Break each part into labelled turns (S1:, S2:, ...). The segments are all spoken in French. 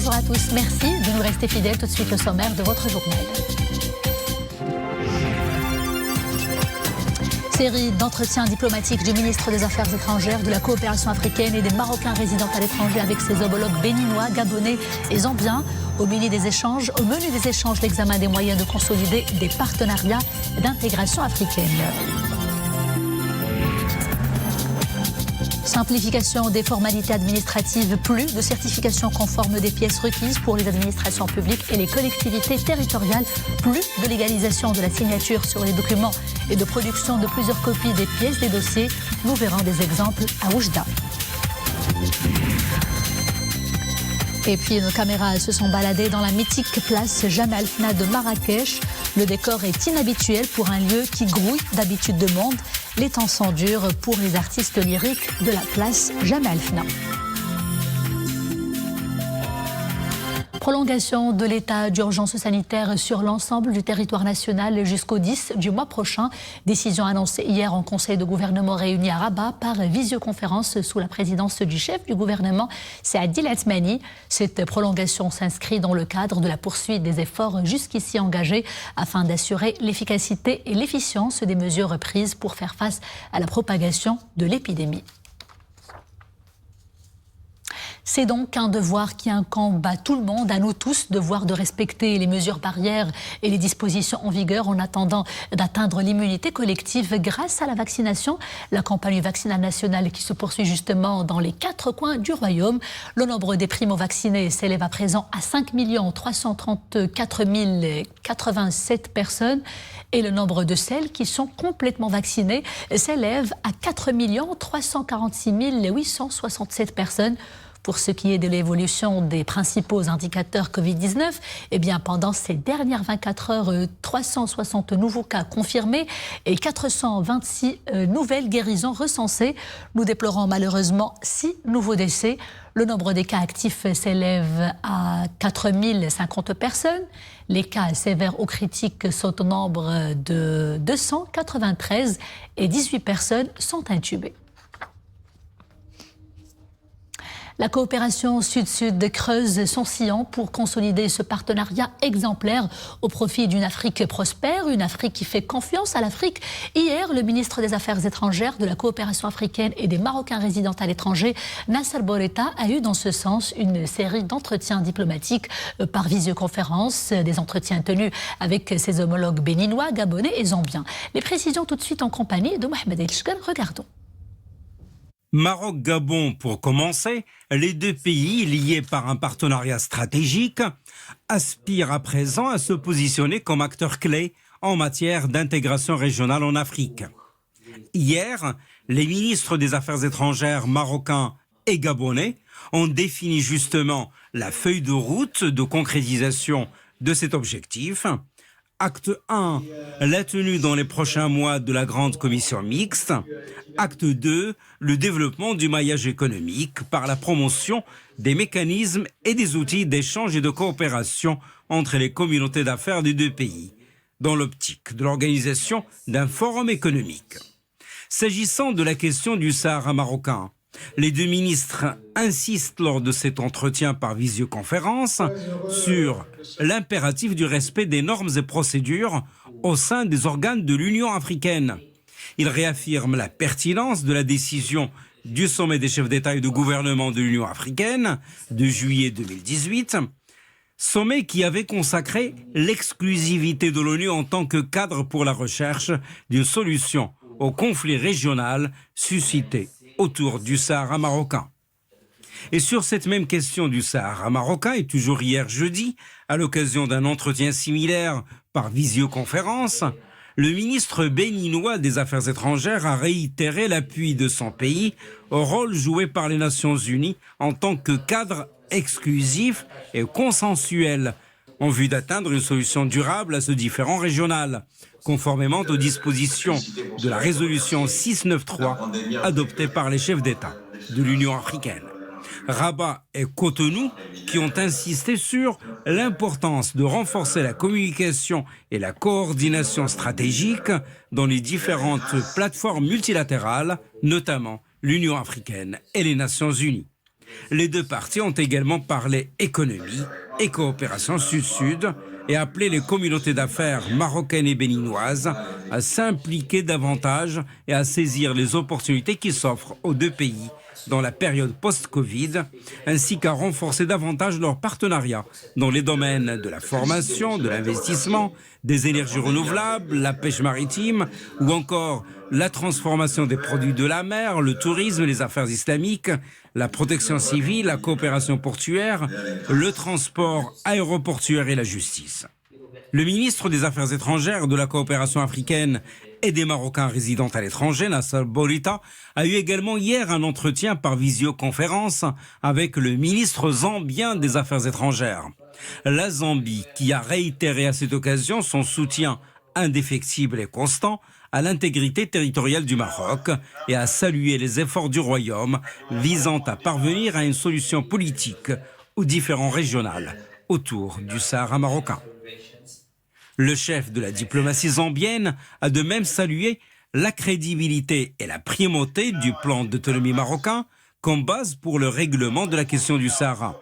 S1: Bonjour à tous, merci de nous rester fidèles. Tout de suite le sommaire de votre journal. Série d'entretiens diplomatiques du ministre des Affaires étrangères, de la coopération africaine et des Marocains résidant à l'étranger avec ses homologues béninois, gabonais et zambiens. Au menu des échanges, l'examen des moyens de consolider des partenariats d'intégration africaine. Simplification des formalités administratives, plus de certification conforme des pièces requises pour les administrations publiques et les collectivités territoriales, plus de légalisation de la signature sur les documents et de production de plusieurs copies des pièces des dossiers. Nous verrons des exemples à Oujda. Et puis nos caméras se sont baladées dans la mythique place Jemaa el-Fna de Marrakech. Le décor est inhabituel pour un lieu qui grouille d'habitude de monde. Les temps sont durs pour les artistes lyriques de la place Jemaa el-Fna. Prolongation de l'état d'urgence sanitaire sur l'ensemble du territoire national jusqu'au 10 du mois prochain. Décision annoncée hier en conseil de gouvernement réuni à Rabat par visioconférence sous la présidence du chef du gouvernement, Saadil Atmani. Cette prolongation s'inscrit dans le cadre de la poursuite des efforts jusqu'ici engagés afin d'assurer l'efficacité et l'efficience des mesures prises pour faire face à la propagation de l'épidémie. C'est donc un devoir qui incombe à tout le monde, à nous tous, devoir de respecter les mesures barrières et les dispositions en vigueur en attendant d'atteindre l'immunité collective grâce à la vaccination. La campagne vaccinale nationale qui se poursuit justement dans les 4 coins du royaume. Le nombre des primo-vaccinés s'élève à présent à 5 334 087 personnes et le nombre de celles qui sont complètement vaccinées s'élève à 4 346 867 personnes. Pour ce qui est de l'évolution des principaux indicateurs Covid-19, eh bien, pendant ces dernières 24 heures, 360 nouveaux cas confirmés et 426 nouvelles guérisons recensées. Nous déplorons malheureusement 6 nouveaux décès. Le nombre des cas actifs s'élève à 4 050 personnes. Les cas sévères ou critiques sont au nombre de 293 et 18 personnes sont intubées. La coopération Sud-Sud creuse son sillon pour consolider ce partenariat exemplaire au profit d'une Afrique prospère, une Afrique qui fait confiance à l'Afrique. Hier, le ministre des Affaires étrangères, de la coopération africaine et des Marocains résidant à l'étranger, Nasser Bourita, a eu dans ce sens une série d'entretiens diplomatiques par visioconférence, des entretiens tenus avec ses homologues béninois, gabonais et zambiens. Les précisions tout de suite en compagnie de Mohamed El Chkar. Regardons.
S2: Maroc-Gabon pour commencer, les deux pays liés par un partenariat stratégique aspirent à présent à se positionner comme acteurs clés en matière d'intégration régionale en Afrique. Hier, les ministres des Affaires étrangères marocains et gabonais ont défini justement la feuille de route de concrétisation de cet objectif. Acte 1, la tenue dans les prochains mois de la grande commission mixte. Acte 2, le développement du maillage économique par la promotion des mécanismes et des outils d'échange et de coopération entre les communautés d'affaires des deux pays, dans l'optique de l'organisation d'un forum économique. S'agissant de la question du Sahara marocain, les deux ministres insistent lors de cet entretien par visioconférence sur l'impératif du respect des normes et procédures au sein des organes de l'Union africaine. Ils réaffirment la pertinence de la décision du sommet des chefs d'État et de gouvernement de l'Union africaine de juillet 2018, sommet qui avait consacré l'exclusivité de l'ONU en tant que cadre pour la recherche d'une solution au conflit régional suscité autour du Sahara marocain. Et sur cette même question du Sahara marocain, et toujours hier jeudi, à l'occasion d'un entretien similaire par visioconférence, le ministre béninois des Affaires étrangères a réitéré l'appui de son pays au rôle joué par les Nations Unies en tant que cadre exclusif et consensuel en vue d'atteindre une solution durable à ce différend régional, conformément aux dispositions de la résolution 693 adoptée par les chefs d'État de l'Union africaine. Rabat et Cotonou qui ont insisté sur l'importance de renforcer la communication et la coordination stratégique dans les différentes plateformes multilatérales, notamment l'Union africaine et les Nations unies. Les deux parties ont également parlé économie et coopération sud-sud et appelé les communautés d'affaires marocaines et béninoises à s'impliquer davantage et à saisir les opportunités qui s'offrent aux deux pays dans la période post-Covid, ainsi qu'à renforcer davantage leur partenariat dans les domaines de la formation, de l'investissement, des énergies renouvelables, la pêche maritime ou encore la transformation des produits de la mer, le tourisme, les affaires islamiques, la protection civile, la coopération portuaire, le transport aéroportuaire et la justice. Le ministre des Affaires étrangères, de la coopération africaine et des Marocains résidant à l'étranger, Nasser Bourita, a eu également hier un entretien par visioconférence avec le ministre zambien des Affaires étrangères. La Zambie, qui a réitéré à cette occasion son soutien indéfectible et constant à l'intégrité territoriale du Maroc et a salué les efforts du Royaume visant à parvenir à une solution politique aux différends régionaux autour du Sahara marocain. Le chef de la diplomatie zambienne a de même salué la crédibilité et la primauté du plan d'autonomie marocain comme base pour le règlement de la question du Sahara.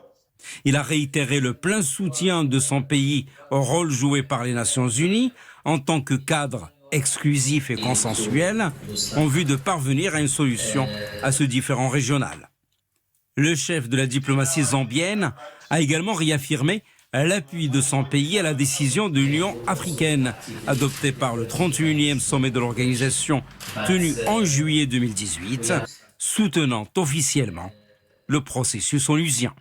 S2: Il a réitéré le plein soutien de son pays au rôle joué par les Nations Unies en tant que cadre exclusif et consensuel en vue de parvenir à une solution à ce différend régional. Le chef de la diplomatie zambienne a également réaffirmé l'appui de son pays à la décision de l'Union africaine, adoptée par le 31e sommet de l'organisation tenu en juillet 2018, soutenant officiellement le processus onusien.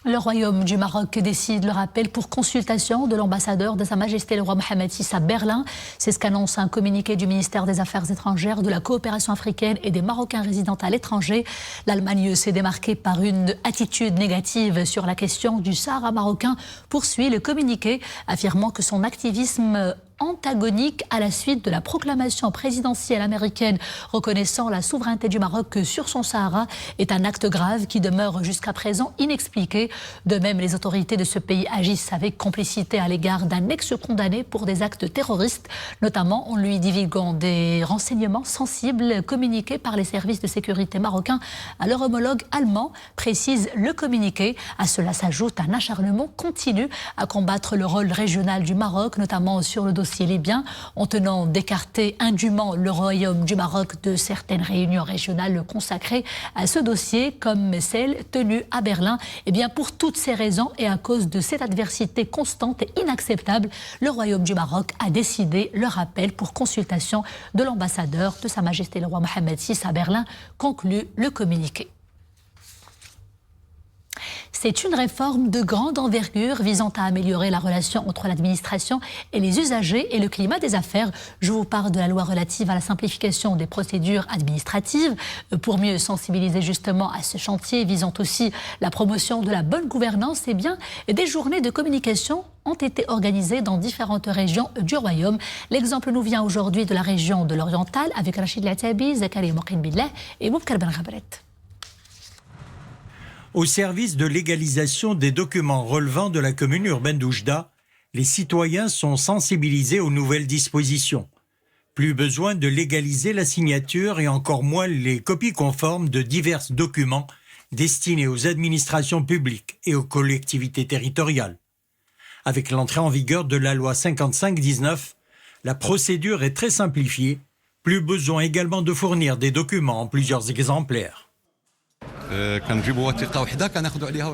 S1: Le Royaume du Maroc décide le rappel pour consultation de l'ambassadeur de Sa Majesté le roi Mohammed VI à Berlin. C'est ce qu'annonce un communiqué du ministère des Affaires étrangères, de la coopération africaine et des Marocains résidant à l'étranger. L'Allemagne s'est démarquée par une attitude négative sur la question du Sahara marocain, poursuit le communiqué, affirmant que son activisme antagonique à la suite de la proclamation présidentielle américaine reconnaissant la souveraineté du Maroc sur son Sahara est un acte grave qui demeure jusqu'à présent inexpliqué. De même, les autorités de ce pays agissent avec complicité à l'égard d'un ex-condamné pour des actes terroristes, notamment en lui divulguant des renseignements sensibles communiqués par les services de sécurité marocains à leur homologue allemand, précise le communiqué. À cela s'ajoute un acharnement continu à combattre le rôle régional du Maroc, notamment sur le dossier libyen, en tenant d'écarter indûment le Royaume du Maroc de certaines réunions régionales consacrées à ce dossier, comme celle tenue à Berlin. Eh bien, pour toutes ces raisons et à cause de cette adversité constante et inacceptable, le Royaume du Maroc a décidé le rappel pour consultation de l'ambassadeur de Sa Majesté le roi Mohammed VI à Berlin, conclut le communiqué. C'est une réforme de grande envergure visant à améliorer la relation entre l'administration et les usagers et le climat des affaires. Je vous parle de la loi relative à la simplification des procédures administratives pour mieux sensibiliser justement à ce chantier visant aussi la promotion de la bonne gouvernance. Eh bien, des journées de communication ont été organisées dans différentes régions du Royaume. L'exemple nous vient aujourd'hui de la région de l'Oriental avec Rachid Latabi, Zakaria Moqin Billah et Moubkar Ben Ghabret.
S3: Au service de légalisation des documents relevant de la commune urbaine d'Oujda, les citoyens sont sensibilisés aux nouvelles dispositions. Plus besoin de légaliser la signature et encore moins les copies conformes de divers documents destinés aux administrations publiques et aux collectivités territoriales. Avec l'entrée en vigueur de la loi 55-19, la procédure est très simplifiée. Plus besoin également de fournir des documents en plusieurs exemplaires.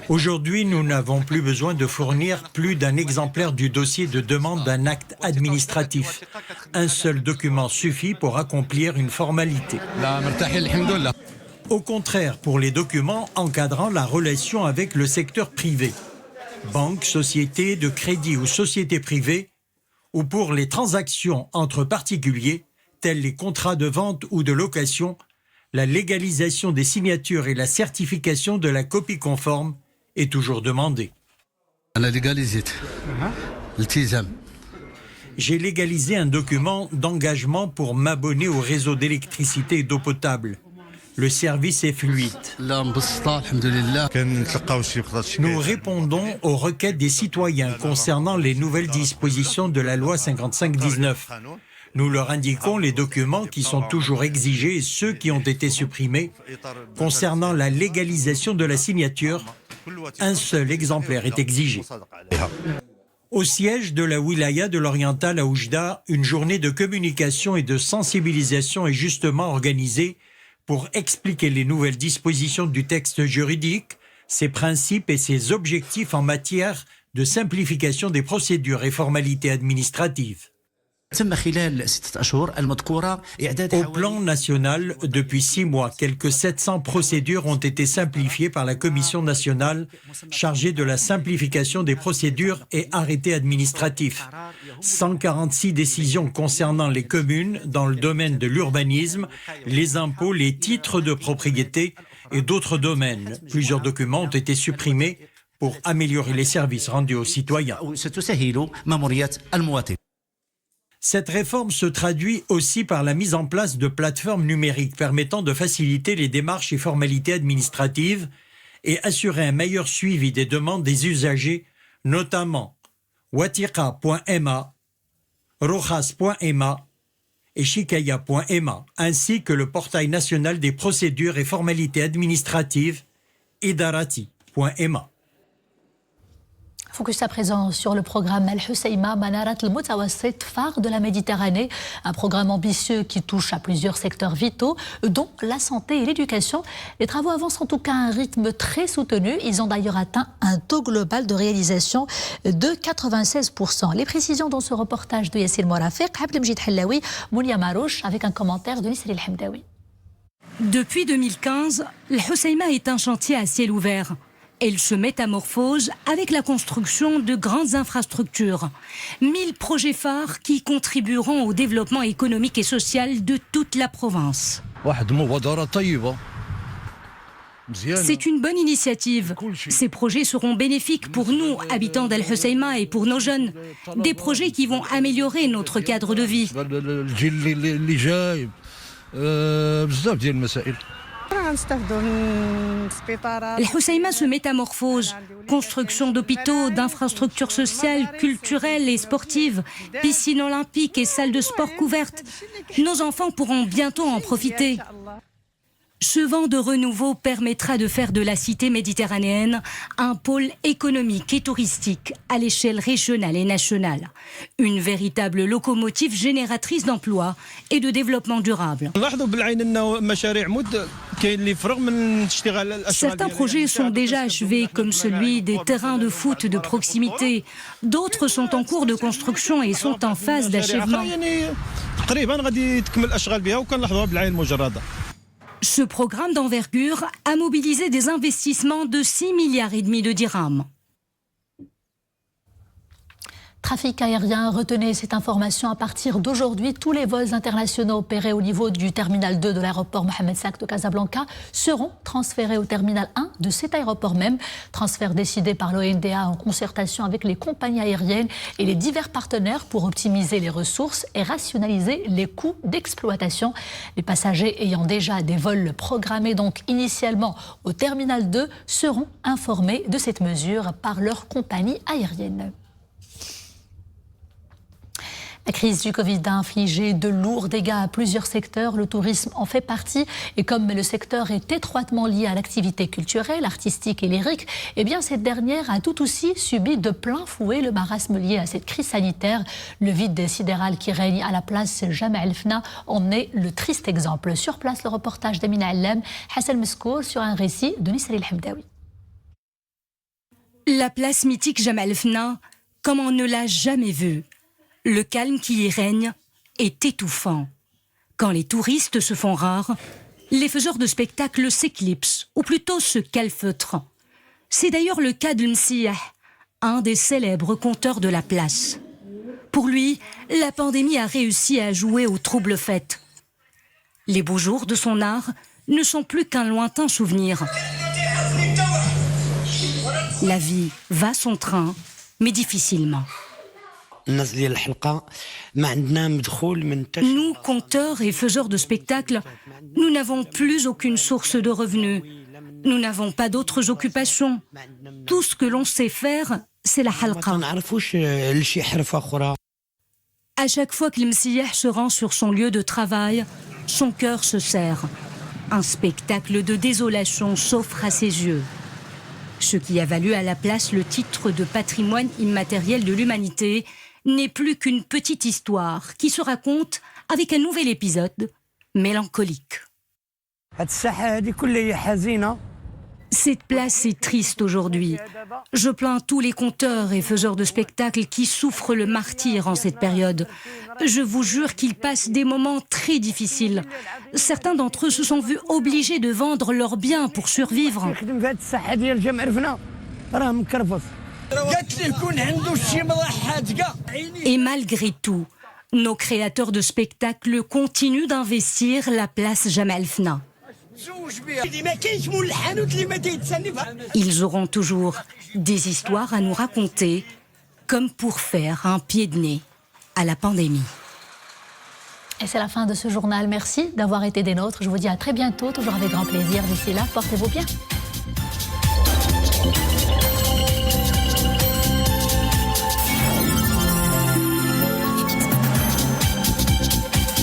S3: Aujourd'hui, nous n'avons plus besoin de fournir plus d'un exemplaire du dossier de demande d'un acte administratif. Un seul document suffit pour accomplir une formalité. Au contraire, pour les documents encadrant la relation avec le secteur privé, banque, société de crédit ou société privée, ou pour les transactions entre particuliers, tels les contrats de vente ou de location, la légalisation des signatures et la certification de la copie conforme est toujours demandée. J'ai légalisé un document d'engagement pour m'abonner au réseau d'électricité et d'eau potable. Le service est fluide. Nous répondons aux requêtes des citoyens concernant les nouvelles dispositions de la loi 55-19. Nous leur indiquons les documents qui sont toujours exigés et ceux qui ont été supprimés. Concernant la légalisation de la signature, un seul exemplaire est exigé. Au siège de la wilaya de l'Oriental à Oujda, une journée de communication et de sensibilisation est justement organisée pour expliquer les nouvelles dispositions du texte juridique, ses principes et ses objectifs en matière de simplification des procédures et formalités administratives. Au plan national, depuis 6 mois, quelques 700 procédures ont été simplifiées par la Commission nationale chargée de la simplification des procédures et arrêtés administratifs. 146 décisions concernant les communes dans le domaine de l'urbanisme, les impôts, les titres de propriété et d'autres domaines. Plusieurs documents ont été supprimés pour améliorer les services rendus aux citoyens. Cette réforme se traduit aussi par la mise en place de plateformes numériques permettant de faciliter les démarches et formalités administratives et assurer un meilleur suivi des demandes des usagers, notamment watiqa.ma, rojas.ma et shikaya.ma, ainsi que le portail national des procédures et formalités administratives, idarati.ma.
S1: Focus à présent sur le programme Al-Husseima Manarat al-Mutawassit, phare de la Méditerranée, un programme ambitieux qui touche à plusieurs secteurs vitaux, dont la santé et l'éducation. Les travaux avancent en tout cas à un rythme très soutenu. Ils ont d'ailleurs atteint un taux global de réalisation de 96%. Les précisions dans ce reportage de Yassine Morafiq, Abdelmjid Hallaoui, Mounia Marouche, avec un commentaire de Nisri El-Hamdaoui.
S4: Depuis 2015, Al-Husseima est un chantier à ciel ouvert. Elle se métamorphose avec la construction de grandes infrastructures. 1000 projets phares qui contribueront au développement économique et social de toute la province. C'est une bonne initiative. Ces projets seront bénéfiques pour nous, habitants d'Al-Husseima, et pour nos jeunes. Des projets qui vont améliorer notre cadre de vie. Al-Husseima se métamorphose. Construction d'hôpitaux, d'infrastructures sociales, culturelles et sportives, piscines olympiques et salles de sport couvertes. Nos enfants pourront bientôt en profiter. Ce vent de renouveau permettra de faire de la cité méditerranéenne un pôle économique et touristique à l'échelle régionale et nationale. Une véritable locomotive génératrice d'emplois et de développement durable. Certains projets sont déjà achevés, comme celui des terrains de foot de proximité. D'autres sont en cours de construction et sont en phase d'achèvement. Ce programme d'envergure a mobilisé des investissements de 6,5 milliards de dirhams.
S1: Trafic aérien, retenez cette information, à partir d'aujourd'hui, tous les vols internationaux opérés au niveau du terminal 2 de l'aéroport Mohamed V de Casablanca seront transférés au terminal 1 de cet aéroport même. Transfert décidé par l'ONDA en concertation avec les compagnies aériennes et les divers partenaires pour optimiser les ressources et rationaliser les coûts d'exploitation. Les passagers ayant déjà des vols programmés donc initialement au terminal 2 seront informés de cette mesure par leur compagnie aérienne. La crise du Covid a infligé de lourds dégâts à plusieurs secteurs. Le tourisme en fait partie. Et comme le secteur est étroitement lié à l'activité culturelle, artistique et lyrique, eh bien cette dernière a tout aussi subi de plein fouet le marasme lié à cette crise sanitaire. Le vide sidéral qui règne à la place Jama El-Fna en est le triste exemple. Sur place, le reportage d'Amina Allem, Hassan Meskour sur un récit de Nisri El-Hamdaoui.
S4: La place mythique Jama El-Fna, comme on ne l'a jamais vue. Le calme qui y règne est étouffant. Quand les touristes se font rares, les faiseurs de spectacles s'éclipsent, ou plutôt se calfeutrent. C'est d'ailleurs le cas de Msiyah, un des célèbres conteurs de la place. Pour lui, la pandémie a réussi à jouer aux troubles fêtes. Les beaux jours de son art ne sont plus qu'un lointain souvenir. La vie va son train, mais difficilement. Nous, conteurs et faiseurs de spectacles, nous n'avons plus aucune source de revenus. Nous n'avons pas d'autres occupations. Tout ce que l'on sait faire, c'est la halqa. À chaque fois qu'Ilmsiyah se rend sur son lieu de travail, son cœur se serre. Un spectacle de désolation s'offre à ses yeux. Ce qui a valu à la place le titre de patrimoine immatériel de l'humanité n'est plus qu'une petite histoire qui se raconte avec un nouvel épisode mélancolique. Cette place est triste aujourd'hui. Je plains tous les conteurs et faiseurs de spectacles qui souffrent le martyre en cette période. Je vous jure qu'ils passent des moments très difficiles. Certains d'entre eux se sont vus obligés de vendre leurs biens pour survivre. Et malgré tout, nos créateurs de spectacles continuent d'investir la place Jamal Fna. Ils auront toujours des histoires à nous raconter, comme pour faire un pied de nez à la pandémie.
S1: Et c'est la fin de ce journal. Merci d'avoir été des nôtres. Je vous dis à très bientôt, toujours avec grand plaisir. D'ici là, portez-vous bien.